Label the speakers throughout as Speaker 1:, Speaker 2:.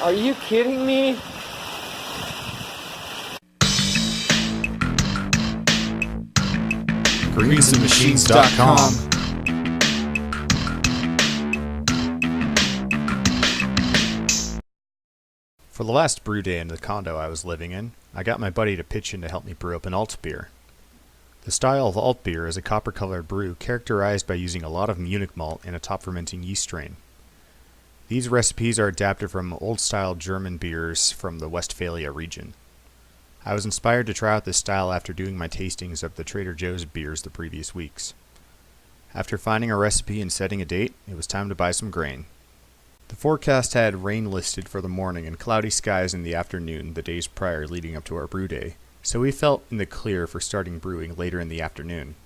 Speaker 1: Are you kidding me?
Speaker 2: greensandmachines.com. For the last brew day in the condo I was living in, I got my buddy to pitch in to help me brew up an Alt Bier. The style of Alt Bier is a copper-colored brew characterized by using a lot of Munich malt and a top-fermenting yeast strain. These recipes are adapted from old-style German beers from the Westphalia region. I was inspired to try out this style after doing my tastings of the Trader Joe's beers the previous weeks. After finding a recipe and setting a date, it was time to buy some grain. The forecast had rain listed for the morning and cloudy skies in the afternoon the days prior leading up to our brew day, so we felt in the clear for starting brewing later in the afternoon.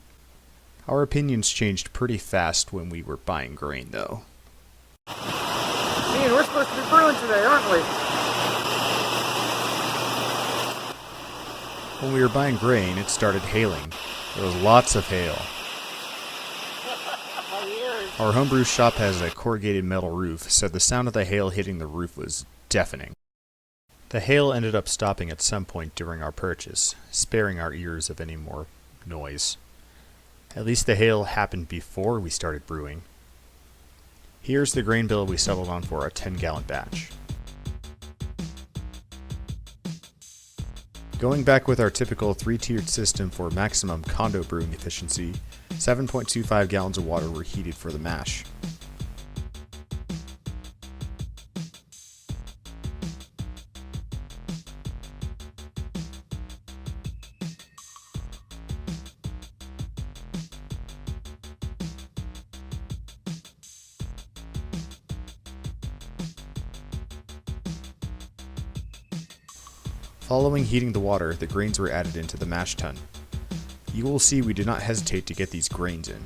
Speaker 2: Our opinions changed pretty fast when we were buying grain, though.
Speaker 1: Man, we're supposed to be brewing today, aren't we?
Speaker 2: When we were buying grain, it started hailing. There was lots of hail. Our homebrew shop has a corrugated metal roof, so the sound of the hail hitting the roof was deafening. The hail ended up stopping at some point during our purchase, sparing our ears of any more noise. At least the hail happened before we started brewing. Here's the grain bill we settled on for a 10-gallon batch. Going back with our typical 3-tiered system for maximum condo brewing efficiency, 7.25 gallons of water were heated for the mash. Following heating the water, the grains were added into the mash tun. You will see we did not hesitate to get these grains in.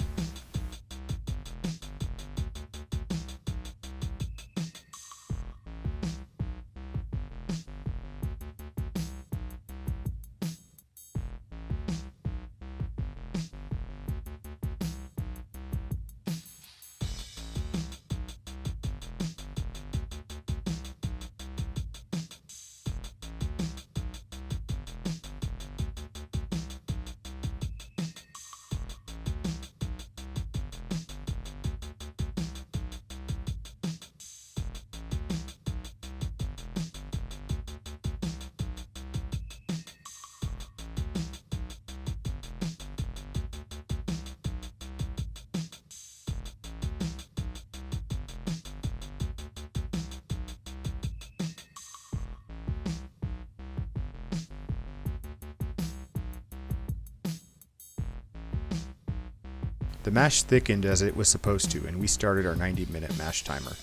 Speaker 2: The mash thickened as it was supposed to, and we started our 90-minute mash timer.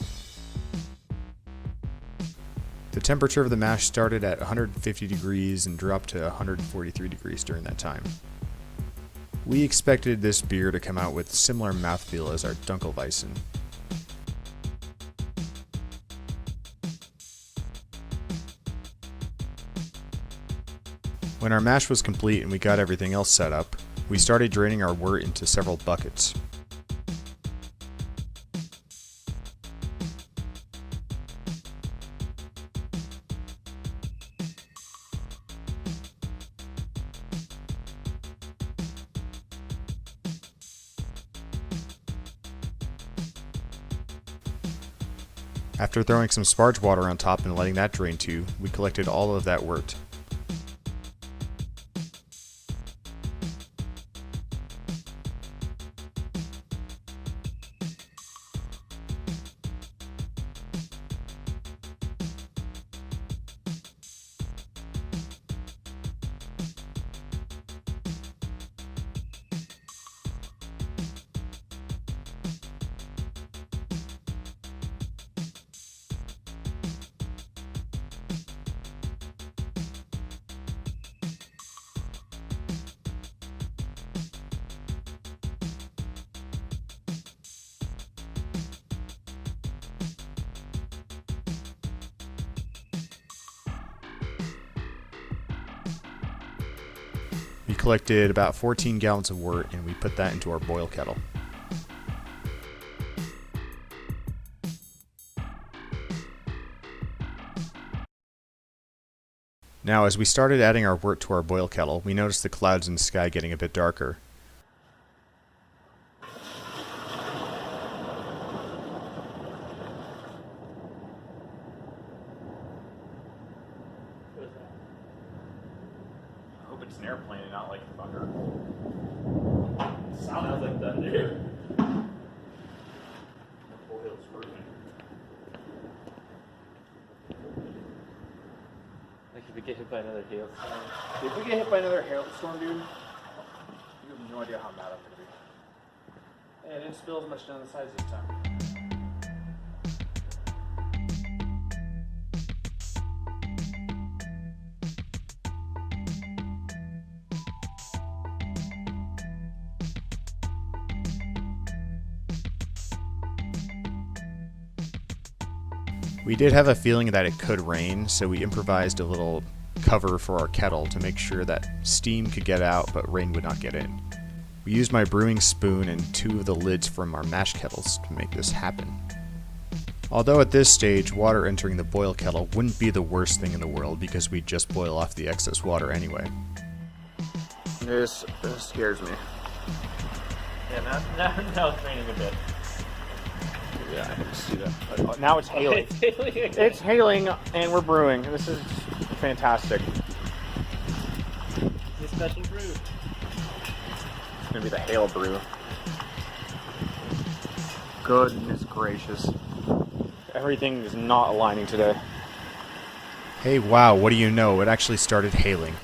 Speaker 2: The temperature of the mash started at 150 degrees and dropped to 143 degrees during that time. We expected this beer to come out with similar mouthfeel as our Dunkelweizen. When our mash was complete and we got everything else set up, we started draining our wort into several buckets. After throwing some sparge water on top and letting that drain too, we collected all of that wort. We collected about 14 gallons of wort and we put that into our boil kettle. Now, as we started adding our wort to our boil kettle, we noticed the clouds in the sky getting a bit darker.
Speaker 3: I hope it's an airplane and not like thunder. Sounds like thunder. Whole hill's screwing. Like if we get hit by another hailstorm. If we get hit by another hailstorm, dude, you have no idea how mad I'm gonna be. And it didn't spill as much down the sides this time.
Speaker 2: We did have a feeling that it could rain, so we improvised a little cover for our kettle to make sure that steam could get out but rain would not get in. We used my brewing spoon and 2 of the lids from our mash kettles to make this happen. Although at this stage, water entering the boil kettle wouldn't be the worst thing in the world because we'd just boil off the excess water anyway.
Speaker 1: This scares me.
Speaker 3: Yeah, now it's raining a bit.
Speaker 1: Yeah, I can see that. Now it's hailing.
Speaker 3: It's hailing again.
Speaker 1: It's hailing, and we're brewing. This is fantastic.
Speaker 3: It's a special brew.
Speaker 1: It's gonna be the hail brew. Goodness gracious. Everything is not aligning today.
Speaker 2: Hey, wow, what do you know? It actually started hailing.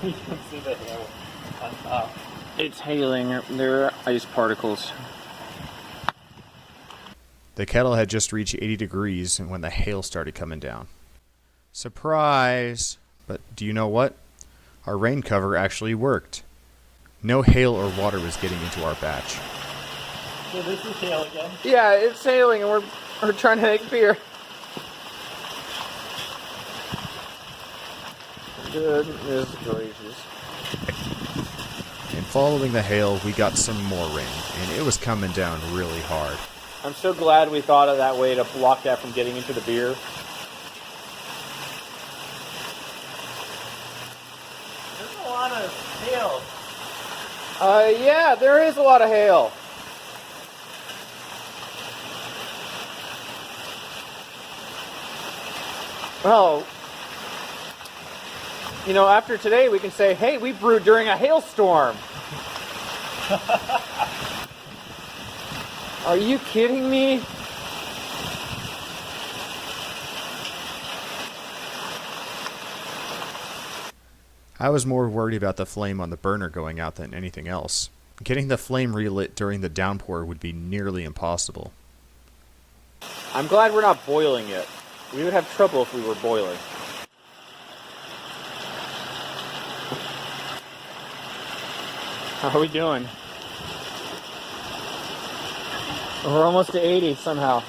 Speaker 3: You can see the hail on top.
Speaker 1: It's hailing. There are ice particles.
Speaker 2: The kettle had just reached 80 degrees when the hail started coming down. Surprise! But do you know what? Our rain cover actually worked. No hail or water was getting into our batch.
Speaker 3: So this is hail again.
Speaker 1: Yeah, it's hailing, and we're trying to make beer. Goodness gracious.
Speaker 2: And following the hail, we got some more rain, and it was coming down really hard.
Speaker 1: I'm so glad we thought of that way to block that from getting into the beer.
Speaker 3: There's a lot of hail.
Speaker 1: Yeah, there is a lot of hail. Well, you know, after today we can say, hey, we brewed during a hailstorm. Are you kidding me?
Speaker 2: I was more worried about the flame on the burner going out than anything else. Getting the flame relit during the downpour would be nearly impossible.
Speaker 1: I'm glad we're not boiling it. We would have trouble if we were boiling. How are we doing? We're almost to 80 somehow.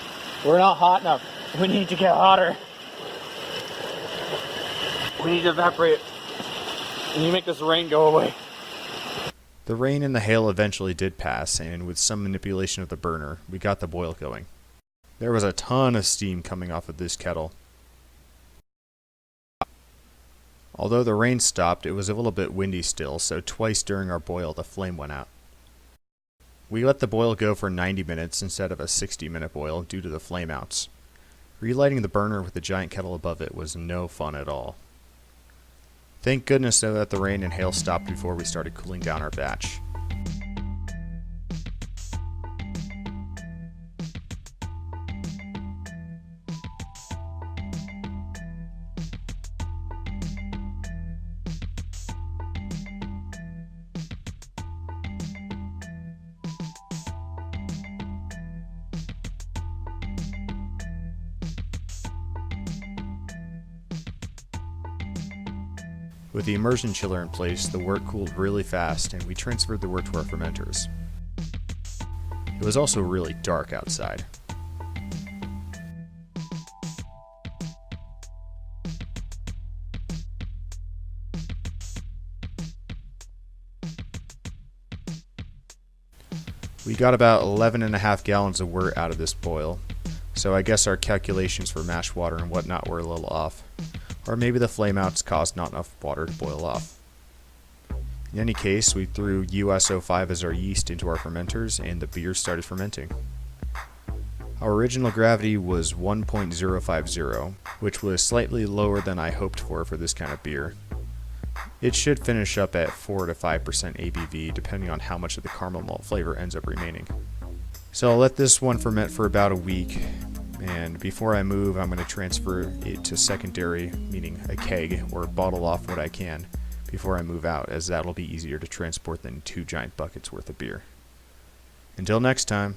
Speaker 1: We're not hot enough. We need to get hotter. We need to evaporate. And you make this rain go away.
Speaker 2: The rain and the hail eventually did pass, and with some manipulation of the burner, we got the boil going. There was a ton of steam coming off of this kettle. Although the rain stopped, it was a little bit windy still, so twice during our boil the flame went out. We let the boil go for 90 minutes instead of a 60-minute boil due to the flame outs. Relighting the burner with the giant kettle above it was no fun at all. Thank goodness though that the rain and hail stopped before we started cooling down our batch. With the immersion chiller in place, the wort cooled really fast and we transferred the wort to our fermenters. It was also really dark outside. We got about 11.5 gallons of wort out of this boil, so I guess our calculations for mash water and whatnot were a little off. Or maybe the flame outs caused not enough water to boil off. In any case, we threw US-05 as our yeast into our fermenters and the beer started fermenting. Our original gravity was 1.050, which was slightly lower than I hoped for this kind of beer. It should finish up at 4 to 5% ABV depending on how much of the caramel malt flavor ends up remaining. So I'll let this one ferment for about a week, and before I move I'm going to transfer it to secondary, meaning a keg, or bottle off what I can before I move out, as that'll be easier to transport than 2 giant buckets worth of beer. Until next time.